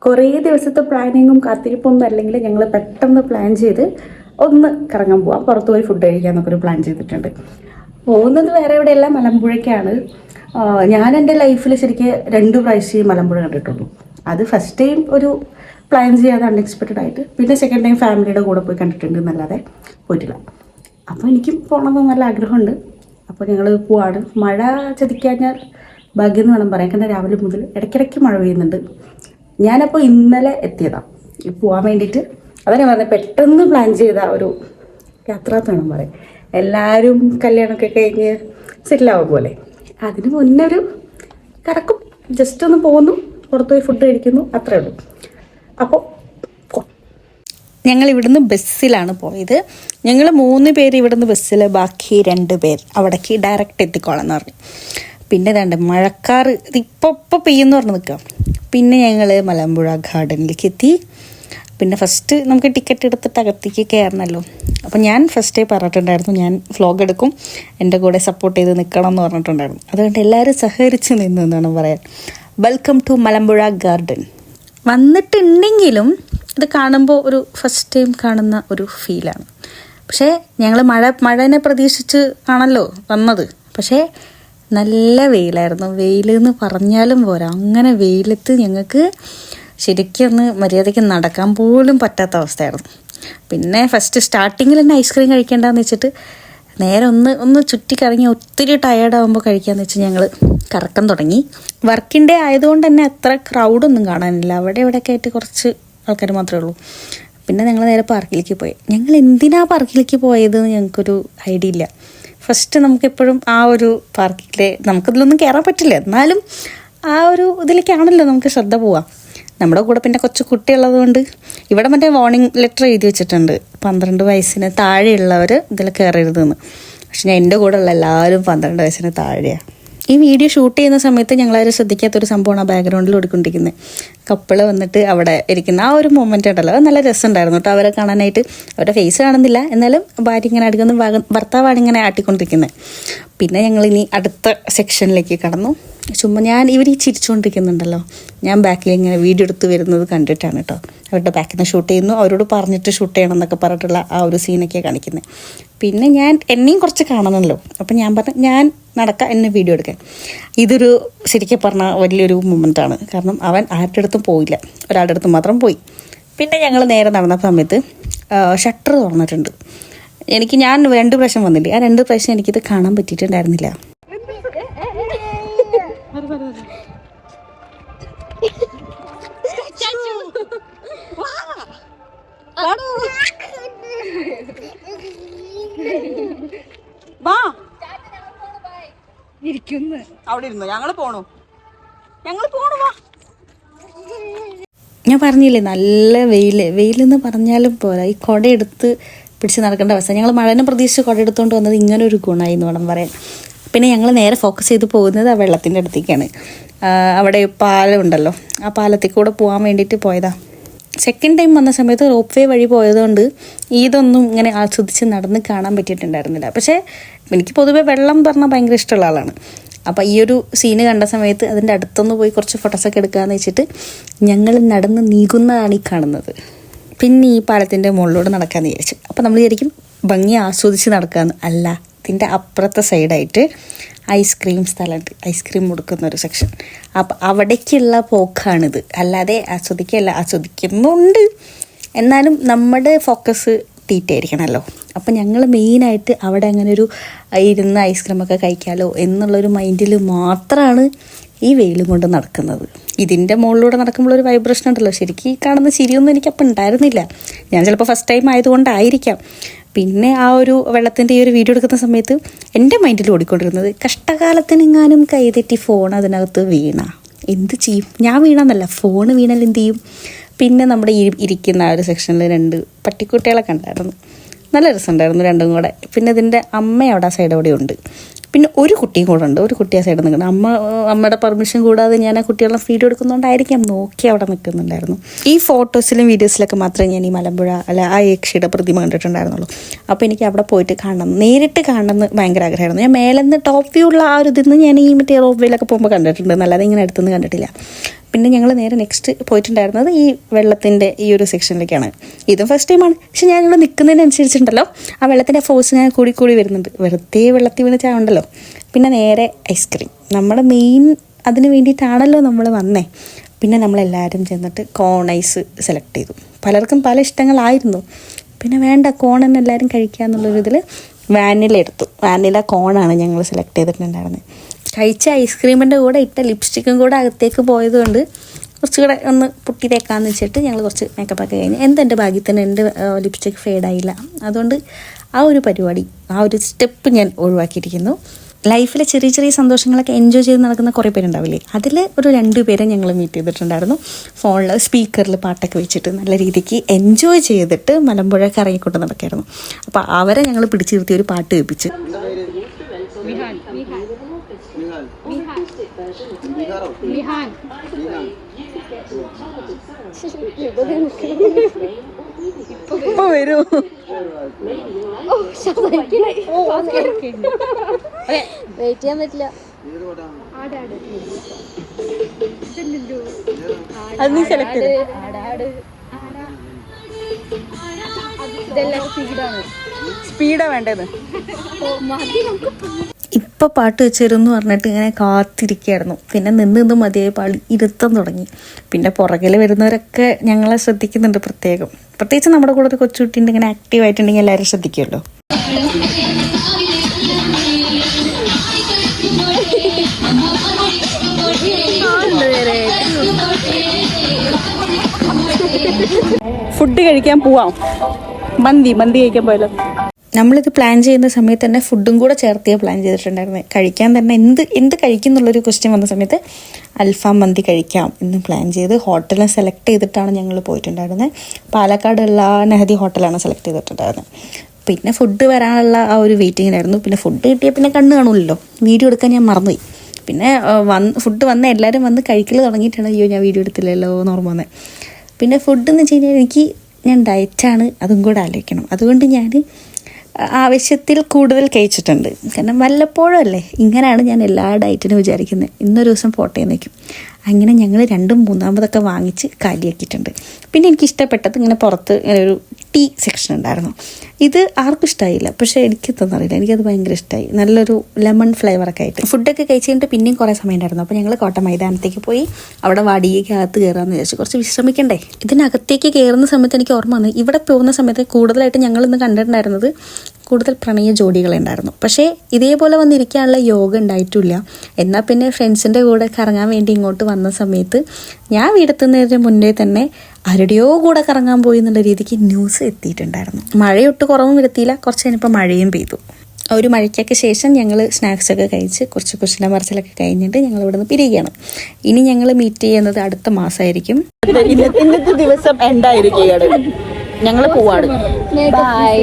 കുറേ ദിവസത്തെ പ്ലാനിങ്ങും കാത്തിരിപ്പൊന്നും അല്ലെങ്കിൽ ഞങ്ങൾ പെട്ടെന്ന് പ്ലാൻ ചെയ്ത് ഒന്ന് കറങ്ങാൻ പോവാം, പുറത്ത് പോയി ഫുഡ് കഴിക്കാമെന്നൊക്കെ ഒരു പ്ലാൻ ചെയ്തിട്ടുണ്ട്. പോകുന്നത് വേറെ എവിടെയല്ല, മലമ്പുഴയ്ക്കാണ്. ഞാൻ എൻ്റെ ലൈഫിൽ ശരിക്കും 2 പ്രാവശ്യം മലമ്പുഴ കണ്ടിട്ടുള്ളൂ. അത് ഫസ്റ്റ് ടൈം ഒരു പ്ലാൻ ചെയ്യാതെ അൺഎക്സ്പെക്റ്റഡ് ആയിട്ട്, പിന്നെ സെക്കൻഡ് ടൈം ഫാമിലിയുടെ കൂടെ പോയി കണ്ടിട്ടുണ്ട് എന്നല്ലാതെ പോയിട്ടില്ല. അപ്പോൾ എനിക്കും പോകണമെന്ന് നല്ല ആഗ്രഹമുണ്ട്. അപ്പോൾ ഞങ്ങൾ പോവാണ്. മഴ ചതിക്കഴിഞ്ഞാൽ ഭാഗ്യം എന്ന് വേണം പറയാൻ, കാരണം രാവിലെ മുതൽ ഇടയ്ക്കിടയ്ക്ക് മഴ പെയ്യുന്നുണ്ട്. ഞാനപ്പോൾ ഇന്നലെ എത്തിയതാണ് പോകാൻ വേണ്ടിയിട്ട്. അതന്നെ പറഞ്ഞത്, പെട്ടെന്ന് പ്ലാൻ ചെയ്ത ഒരു യാത്ര വേണം പറയാം. എല്ലാവരും കല്യാണമൊക്കെ കഴിഞ്ഞ് സെറ്റിലാവും പോലെ അതിന് മുന്നേ ഒരു കറക്കും, ജസ്റ്റ് ഒന്ന് പോകുന്നു, പുറത്ത് പോയി ഫുഡ് കഴിക്കുന്നു, അത്രേ ഉള്ളൂ. അപ്പോൾ ഞങ്ങൾ ഇവിടുന്ന് ബസ്സിലാണ് പോയത്. ഞങ്ങൾ 3 പേര് ഇവിടുന്ന് ബസ്സിൽ, ബാക്കി 2 പേർ അവിടേക്ക് ഡയറക്റ്റ് എത്തിക്കോളാം എന്ന് പറഞ്ഞു. പിന്നെ രണ്ട് മഴക്കാർ ഇപ്പോൾ പെയ്യുമെന്ന് പറഞ്ഞ് നിൽക്കാം. പിന്നെ ഞങ്ങൾ മലമ്പുഴ ഗാർഡനിലേക്ക് എത്തി. പിന്നെ ഫസ്റ്റ് നമുക്ക് ടിക്കറ്റ് എടുത്തിട്ട് അകത്തേക്ക് കയറണമല്ലോ. അപ്പോൾ ഞാൻ ഫസ്റ്റേ പറഞ്ഞിട്ടുണ്ടായിരുന്നു ഞാൻ വ്ലോഗ് എടുക്കും, എൻ്റെ കൂടെ സപ്പോർട്ട് ചെയ്ത് നിൽക്കണം എന്ന് പറഞ്ഞിട്ടുണ്ടായിരുന്നു. അതുകൊണ്ട് എല്ലാവരും സഹകരിച്ച് നിന്നു എന്നാണ് പറയാൻ. Welcome to Malampuzha garden. വന്നിട്ടുണ്ടെങ്കിലും ഇത് കാണുമ്പോൾ ഒരു ഫസ്റ്റ് ടൈം കാണുന്ന ഒരു ഫീലാണ്. പക്ഷേ ഞങ്ങൾ മഴനെ പ്രതീക്ഷിച്ച് ആണല്ലോ വന്നത്. പക്ഷേ നല്ല വെയിലായിരുന്നു. വെയിലെന്ന് പറഞ്ഞാലും പോരാ, അങ്ങനെ വെയിലത്ത് ഞങ്ങൾക്ക് ശരിക്കും ഒന്ന് മര്യാദയ്ക്ക് നടക്കാൻ പോലും പറ്റാത്ത അവസ്ഥയായിരുന്നു. പിന്നെ ഫസ്റ്റ് സ്റ്റാർട്ടിങ്ങിൽ തന്നെ ഐസ്ക്രീം കഴിക്കേണ്ടെന്ന് വെച്ചിട്ട് നേരെ ഒന്ന് ചുറ്റിക്കറങ്ങി ഒത്തിരി ടയേർഡാകുമ്പോൾ കഴിക്കാമെന്ന് വെച്ച് ഞങ്ങൾ കറക്കം തുടങ്ങി. വർക്കിൻ്റെ ആയതുകൊണ്ട് തന്നെ അത്ര ക്രൗഡൊന്നും കാണാനില്ല. അവിടെ ഇവിടെയൊക്കെ ആയിട്ട് കുറച്ച് ആൾക്കാർ മാത്രമേ ഉള്ളൂ. പിന്നെ ഞങ്ങൾ നേരെ പാർക്കിലേക്ക് പോയി. ഞങ്ങൾ എന്തിനാ പാർക്കിലേക്ക് പോയതെന്ന് ഞങ്ങൾക്കൊരു ഐഡിയ ഇല്ല. ഫസ്റ്റ് നമുക്കെപ്പോഴും ആ ഒരു പാർക്കിലെ നമുക്കതിലൊന്നും കയറാൻ പറ്റില്ല, എന്നാലും ആ ഒരു ഇതിലേക്കാണല്ലോ നമുക്ക് ശ്രദ്ധ പോവാം. നമ്മുടെ കൂടെ പിന്നെ കൊച്ചു കുട്ടിയുള്ളത് കൊണ്ട് ഇവിടെ മറ്റേ വാർണിംഗ് ലെറ്റർ എഴുതി വെച്ചിട്ടുണ്ട്, 12 വയസ്സിന് താഴെയുള്ളവർ ഇതിൽ കയറരുതെന്ന്. പക്ഷെ ഞാൻ എൻ്റെ കൂടെ ഉള്ള എല്ലാവരും 12 വയസ്സിന് താഴെയാണ്. ഈ വീഡിയോ ഷൂട്ട് ചെയ്യുന്ന സമയത്ത് ഞങ്ങളാരും ശ്രദ്ധിക്കാത്തൊരു സംഭവമാണ് ആ ബാക്ക്ഗ്രൗണ്ടിൽ ഓടിക്കൊണ്ടിരിക്കുന്നത്. കപ്പിള് വന്നിട്ട് അവിടെ ഇരിക്കുന്ന ആ ഒരു മൊമെൻ്റ് ഉണ്ടല്ലോ, അത് നല്ല രസമുണ്ടായിരുന്നു കേട്ടോ. അവരെ കാണാനായിട്ട് അവരുടെ ഫേസ് കാണുന്നില്ല, എന്നാലും ഭാര്യ ഇങ്ങനെ അടിക്കുന്ന ഭർത്താവാണ് ഇങ്ങനെ ആട്ടിക്കൊണ്ടിരിക്കുന്നത്. പിന്നെ ഞങ്ങളിനി അടുത്ത സെക്ഷനിലേക്ക് കടന്നു. ചുമ്മാ ഇവർ ഈ ചിരിച്ചുകൊണ്ടിരിക്കുന്നുണ്ടല്ലോ, ഞാൻ ബാക്കിൽ ഇങ്ങനെ വീഡിയോ എടുത്ത് വരുന്നത് കണ്ടിട്ടാണ് കേട്ടോ. അവരുടെ ബാക്കിൽ നിന്ന് ഷൂട്ട് ചെയ്യുന്നു, അവരോട് പറഞ്ഞിട്ട് ഷൂട്ട് ചെയ്യണം എന്നൊക്കെ പറഞ്ഞിട്ടുള്ള ആ ഒരു സീനൊക്കെയാണ് കാണിക്കുന്നത്. പിന്നെ എന്നെയും കുറച്ച് കാണണമല്ലോ, അപ്പം ഞാൻ പറഞ്ഞു ഞാൻ നടക്കാം, എന്നെ വീഡിയോ എടുക്കാൻ. ഇതൊരു ശരിക്കും പറഞ്ഞാൽ വലിയൊരു മൊമെൻ്റാണ്. കാരണം അവൻ ആരുടെ അടുത്തും പോയില്ല, ഒരാളുടെ അടുത്ത് മാത്രം പോയി. പിന്നെ ഞങ്ങൾ നേരെ നടന്ന സമയത്ത് ഷട്ടർ തുറന്നിട്ടുണ്ട്. ഞാൻ 2 പ്രാവശ്യം വന്നില്ലേ, ആ 2 പ്രാവശ്യം എനിക്കിത് കാണാൻ പറ്റിയിട്ടുണ്ടായിരുന്നില്ല. അവിടെ ഇരുന്നു, ഞങ്ങള് പോണു വാ. ഞാൻ പറഞ്ഞില്ലേ നല്ല വെയിലെന്ന് പറഞ്ഞാലും പോരാ, ഈ കുട എടുത്ത് പിടിച്ച് നടക്കേണ്ട അവസ്ഥ. ഞങ്ങൾ മഴനെ പ്രതീക്ഷിച്ച് കുട എടുത്തുകൊണ്ട് വന്നത് ഇങ്ങനെ ഒരു ഗുണമായി എന്ന് വേണം പറയാൻ. പിന്നെ ഞങ്ങൾ നേരെ ഫോക്കസ് ചെയ്ത് പോകുന്നത് ആ വെള്ളത്തിൻ്റെ അടുത്തേക്കാണ്. അവിടെ പാലം ഉണ്ടല്ലോ, ആ പാലത്തിൽ കൂടെ പോകാൻ വേണ്ടിയിട്ട് പോയതാണ്. സെക്കൻഡ് ടൈം വന്ന സമയത്ത് റോപ്പ് വേ വഴി പോയതുകൊണ്ട് ഇതൊന്നും ഇങ്ങനെ ആസ്വദിച്ച് നടന്ന് കാണാൻ പറ്റിയിട്ടുണ്ടായിരുന്നില്ല. പക്ഷേ എനിക്ക് പൊതുവെ വെള്ളം പറഞ്ഞാൽ ഭയങ്കര ഇഷ്ടമുള്ള ആളാണ്. അപ്പോൾ ഈ ഒരു സീന് കണ്ട സമയത്ത് അതിൻ്റെ അടുത്തൊന്ന് പോയി കുറച്ച് ഫോട്ടോസൊക്കെ എടുക്കാമെന്ന് വെച്ചിട്ട് ഞങ്ങൾ നടന്ന് നീങ്ങുന്നതാണ് ഈ കാണുന്നത്. പിന്നെ ഈ പാലത്തിൻ്റെ മുകളിലൂടെ നടക്കാമെന്ന് വിചാരിച്ചു. അപ്പോൾ നമ്മൾ വിചാരിക്കും ഭംഗി ആസ്വദിച്ച് നടക്കാമെന്ന്. അല്ല, ഇതിൻ്റെ അപ്പുറത്തെ സൈഡായിട്ട് ഐസ്ക്രീം സ്ഥലമുണ്ട്, ഐസ്ക്രീം കൊടുക്കുന്ന ഒരു സെക്ഷൻ. അപ്പം അവിടേക്കുള്ള പോക്കാണിത്, അല്ലാതെ ആസ്വദിക്കുന്നുണ്ട്, എന്നാലും നമ്മുടെ ഫോക്കസ് തീറ്റായിരിക്കണമല്ലോ. അപ്പം ഞങ്ങൾ മെയിനായിട്ട് അവിടെ അങ്ങനെ ഒരു ഇരുന്ന് ഐസ്ക്രീമൊക്കെ കഴിക്കാമല്ലോ എന്നുള്ളൊരു മൈൻഡിൽ മാത്രമാണ് ഈ വെയിലും കൊണ്ട് നടക്കുന്നത്. ഇതിൻ്റെ മുകളിലൂടെ നടക്കുമ്പോൾ ഒരു വൈബ്രേഷൻ ഉണ്ടല്ലോ, ശരിക്കും ഈ കാണുന്ന ചിരിയൊന്നും എനിക്കപ്പം ഉണ്ടായിരുന്നില്ല. ഞാൻ ചിലപ്പോൾ ഫസ്റ്റ് ടൈം ആയതുകൊണ്ടായിരിക്കാം. പിന്നെ ആ ഒരു വെള്ളത്തിൻ്റെ ഈ ഒരു വീഡിയോ എടുക്കുന്ന സമയത്ത് എൻ്റെ മൈൻഡിൽ ഓടിക്കൊണ്ടിരുന്നത്, കഷ്ടകാലത്തിനെങ്ങാനും കൈതെറ്റി ഫോൺ അതിനകത്ത് വീണ എന്ത് ചെയ്യും? ഞാൻ വീണെന്നല്ല, ഫോൺ വീണാൽ എന്ത് ചെയ്യും? പിന്നെ നമ്മുടെ ഇരിക്കുന്ന ആ ഒരു സെക്ഷനിൽ 2 പട്ടിക്കുട്ടികളൊക്കെ ഉണ്ടായിരുന്നു, നല്ല രസമുണ്ടായിരുന്നു 2ഉം കൂടെ. പിന്നെ ഇതിൻ്റെ അമ്മ അവിടെ ആ സൈഡ് അവിടെ ഉണ്ട്, പിന്നെ ഒരു കുട്ടിയും കൂടെ ഉണ്ട്. ഒരു കുട്ടി ആ സൈഡിൽ നിൽക്കണം. അമ്മയുടെ പെർമിഷൻ കൂടാതെ ഞാൻ ആ കുട്ടികളെ വീഡിയോ എടുക്കുന്നതുകൊണ്ടായിരിക്കാം നോക്കി അവിടെ നിൽക്കുന്നുണ്ടായിരുന്നു. ഈ ഫോട്ടോസിലും വീഡിയോസിലൊക്കെ മാത്രമേ ഞാൻ ഈ മലമ്പുഴ ആ യക്ഷിയുടെ പ്രതിമ കണ്ടിട്ടുണ്ടായിരുന്നുള്ളൂ. അപ്പോൾ എനിക്ക് അവിടെ പോയിട്ട് നേരിട്ട് കാണണമെന്ന് ഭയങ്കര ആഗ്രഹമായിരുന്നു. ഞാൻ മേലെ നിന്ന് ടോപ്പ് വ്യൂ ഉള്ള ആ ഒരു ഇതിൽ നിന്ന് ഞാൻ ഈ മറ്റേ റോപ്പ് വേയിലൊക്കെ പോകുമ്പോൾ കണ്ടിട്ടുണ്ട്, നല്ലത് ഇങ്ങനെ അടുത്തുനിന്ന് കണ്ടിട്ടില്ല. പിന്നെ ഞങ്ങൾ നേരെ നെക്സ്റ്റ് പോയിട്ടുണ്ടായിരുന്നത് ഈ വെള്ളത്തിൻ്റെ ഈ ഒരു സെക്ഷനിലേക്കാണ്. ഇതും ഫസ്റ്റ് ടൈമാണ്. പക്ഷെ ഞാനിവിടെ നിൽക്കുന്നതിനനുസരിച്ചുണ്ടല്ലോ ആ വെള്ളത്തിൻ്റെ ഫോഴ്സ് ഞാൻ കൂടി വരുന്നുണ്ട്. വെറുതെ വെള്ളത്തിൽ വീണ് ചാവണ്ടല്ലോ. പിന്നെ നേരെ ഐസ്ക്രീം, നമ്മുടെ മെയിൻ അതിന് വേണ്ടിയിട്ടാണല്ലോ നമ്മൾ വന്നേ. പിന്നെ നമ്മളെല്ലാവരും ചെന്നിട്ട് കോൺ ഐസ് സെലക്ട് ചെയ്തു. പലർക്കും പല ഇഷ്ടങ്ങളായിരുന്നു. പിന്നെ വേണ്ട കോൺ തന്നെ എല്ലാവരും കഴിക്കുക എന്നുള്ളൊരിതിൽ വാനില എടുത്തു. വാനില കോണാണ് ഞങ്ങൾ സെലക്ട് ചെയ്തിട്ടുണ്ടായിരുന്നത്. കഴിച്ച ഐസ്ക്രീമിൻ്റെ കൂടെ ഇട്ട ലിപ്സ്റ്റിക്കും കൂടെ അകത്തേക്ക് പോയതുകൊണ്ട് കുറച്ചുകൂടെ ഒന്ന് പുട്ടി തേക്കാമെന്ന് വെച്ചിട്ട് ഞങ്ങൾ കുറച്ച് മേക്കപ്പൊക്കെ കഴിഞ്ഞ് എൻ്റെ ഭാഗ്യത്തിന് എൻ്റെ ലിപ്സ്റ്റിക് ഫെയ്ഡായില്ല. അതുകൊണ്ട് ആ ഒരു പരിപാടി, ആ ഒരു സ്റ്റെപ്പ് ഞാൻ ഒഴിവാക്കിയിരിക്കുന്നു. ലൈഫിലെ ചെറിയ ചെറിയ സന്തോഷങ്ങളൊക്കെ എൻജോയ് ചെയ്ത് നടക്കുന്ന കുറേ പേരുണ്ടാവില്ലേ, അതിൽ ഒരു 2 പേരെ ഞങ്ങൾ മീറ്റ് ചെയ്തിട്ടുണ്ടായിരുന്നു. ഫോണിൽ സ്പീക്കറിൽ പാട്ടൊക്കെ വെച്ചിട്ട് നല്ല രീതിക്ക് എൻജോയ് ചെയ്തിട്ട് മലമ്പുഴയൊക്കെ ഇറങ്ങിക്കൊണ്ട് നടക്കായിരുന്നു. അപ്പോൾ അവരെ ഞങ്ങൾ പിടിച്ചു നിർത്തി ഒരു പാട്ട് കേൾപ്പിച്ച്. ഇപ്പൊ വരൂ. വെയിറ്റ് ചെയ്യാൻ പറ്റില്ല. അത് നീ സെലക്ട് ചെയ്ത്. ഇതെല്ലാം സ്പീഡാണ്. സ്പീഡാ വേണ്ടത്. ഇപ്പം പാട്ട് വെച്ചിരുന്നു പറഞ്ഞിട്ട് ഇങ്ങനെ കാത്തിരിക്കുകയായിരുന്നു. പിന്നെ നിന്ന് മതിയായി പാടി ഇരുത്തം തുടങ്ങി. പിന്നെ പുറകിൽ വരുന്നവരൊക്കെ ഞങ്ങളെ ശ്രദ്ധിക്കുന്നുണ്ട് പ്രത്യേകം. പ്രത്യേകിച്ച് നമ്മുടെ കൂടെ ഒരു കൊച്ചുകുട്ടിയുണ്ട് ഇങ്ങനെ ആക്റ്റീവ് ആയിട്ടുണ്ടെങ്കിൽ എല്ലാവരും ശ്രദ്ധിക്കുമല്ലോ. ഫുഡ് കഴിക്കാൻ പോവാം. മന്തി കഴിക്കാൻ പോയല്ലോ. നമ്മളിത് പ്ലാൻ ചെയ്യുന്ന സമയത്ത് തന്നെ ഫുഡും കൂടെ ചേർത്തിയാണ് പ്ലാൻ ചെയ്തിട്ടുണ്ടായിരുന്നത്. കഴിക്കാൻ തന്നെ എന്ത് കഴിക്കും എന്നുള്ളൊരു ക്വസ്റ്റ്യൻ വന്ന സമയത്ത് അൽഫാം മന്തി കഴിക്കാം എന്ന് പ്ലാൻ ചെയ്ത് ഹോട്ടലിനെ സെലക്ട് ചെയ്തിട്ടാണ് ഞങ്ങൾ പോയിട്ടുണ്ടായിരുന്നത്. പാലക്കാടുള്ള നെഹദി ഹോട്ടലാണ് സെലക്ട് ചെയ്തിട്ടുണ്ടായിരുന്നത്. പിന്നെ ഫുഡ് വരാനുള്ള ആ ഒരു വെയിറ്റിങ്ങിനായിരുന്നു. പിന്നെ ഫുഡ് കിട്ടിയാൽ പിന്നെ കണ്ണ് കാണൂലല്ലോ, വീഡിയോ എടുക്കാൻ ഞാൻ മറന്നുപോയി. പിന്നെ ഫുഡ് വന്ന് എല്ലാവരും വന്ന് കഴിക്കൽ തുടങ്ങിയിട്ടാണ് അയ്യോ ഞാൻ വീഡിയോ എടുത്തില്ലല്ലോ എന്ന് ഓർമ്മ വന്നത്. പിന്നെ ഫുഡ് എന്ന് വെച്ച് കഴിഞ്ഞാൽ ഞാൻ ഡയറ്റാണ്, അതും കൂടെ ആലോചിക്കണം. അതുകൊണ്ട് ഞാൻ ആവശ്യത്തിൽ കൂടുതൽ കഴിച്ചിട്ടുണ്ട്. കാരണം വല്ലപ്പോഴും അല്ലേ, ഇങ്ങനെയാണ് ഞാൻ എല്ലാ ഡയറ്റിനും വിചാരിക്കുന്നത്. ഇന്നൊരു ദിവസം പോട്ടെ എന്ന് വയ്ക്കും. അങ്ങനെ ഞങ്ങൾ 2, 3 വാങ്ങിച്ച് കാലിയാക്കിയിട്ടുണ്ട്. പിന്നെ എനിക്ക് ഇഷ്ടപ്പെട്ടത് ഇങ്ങനെ പുറത്ത് ഇങ്ങനെ ഒരു ടീ സെക്ഷൻ ഉണ്ടായിരുന്നു. ഇത് ആർക്കും ഇഷ്ടമായില്ല, പക്ഷേ എനിക്ക് തന്നറിയില്ല, എനിക്കത് ഭയങ്കര ഇഷ്ടമായി. നല്ലൊരു ലെമൺ ഫ്ലേവറൊക്കെ ആയിട്ട്. ഫുഡൊക്കെ കഴിച്ച് കഴിഞ്ഞിട്ട് പിന്നെയും കുറേ സമയം ഉണ്ടായിരുന്നു. അപ്പോൾ ഞങ്ങൾ കോട്ട മൈതാനത്തേക്ക് പോയി അവിടെ വടിയേക്കകത്ത് കയറാമെന്ന് വിചാരിച്ചു. കുറച്ച് വിശ്രമിക്കണ്ടേ. ഇതിനകത്തേക്ക് കയറുന്ന സമയത്ത് എനിക്ക് ഓർമ്മ വന്നു, ഇവിടെ പോകുന്ന സമയത്ത് കൂടുതലായിട്ട് ഞങ്ങളിന്ന് കണ്ടിട്ടുണ്ടായിരുന്നത് കൂടുതൽ പ്രണയ ജോഡികളുണ്ടായിരുന്നു. പക്ഷേ ഇതേപോലെ വന്നിരിക്കാനുള്ള യോഗ ഉണ്ടായിട്ടില്ല. എന്നാൽ പിന്നെ ഫ്രണ്ട്സിൻ്റെ കൂടെ കറങ്ങാൻ വേണ്ടി ഇങ്ങോട്ട് വന്ന സമയത്ത് ഞാൻ വീടെത്തുന്നതിന് മുന്നേ തന്നെ ആരുടെയോ കൂടെ കറങ്ങാൻ പോയി എന്നുള്ള രീതിക്ക് ന്യൂസ് എത്തിയിട്ടുണ്ടായിരുന്നു. മഴയൊട്ട് കുറവും വരുത്തിയില്ല. കുറച്ച് കഴിഞ്ഞപ്പോൾ മഴയും പെയ്തു. ഒരു മഴയ്ക്കൊക്കെ ശേഷം ഞങ്ങൾ സ്നാക്സൊക്കെ കഴിച്ച് കുറച്ച് കുശല മറിച്ചിലൊക്കെ കഴിഞ്ഞിട്ട് ഞങ്ങൾ ഇവിടെ നിന്ന് പിരിയുകയാണ്. ഇനി ഞങ്ങൾ മീറ്റ് ചെയ്യുന്നത് അടുത്ത മാസമായിരിക്കും. ഇന്നത്തെ ദിവസം എന്തായിരിക്കും ഞങ്ങൾ പോവാണ്. ബൈ.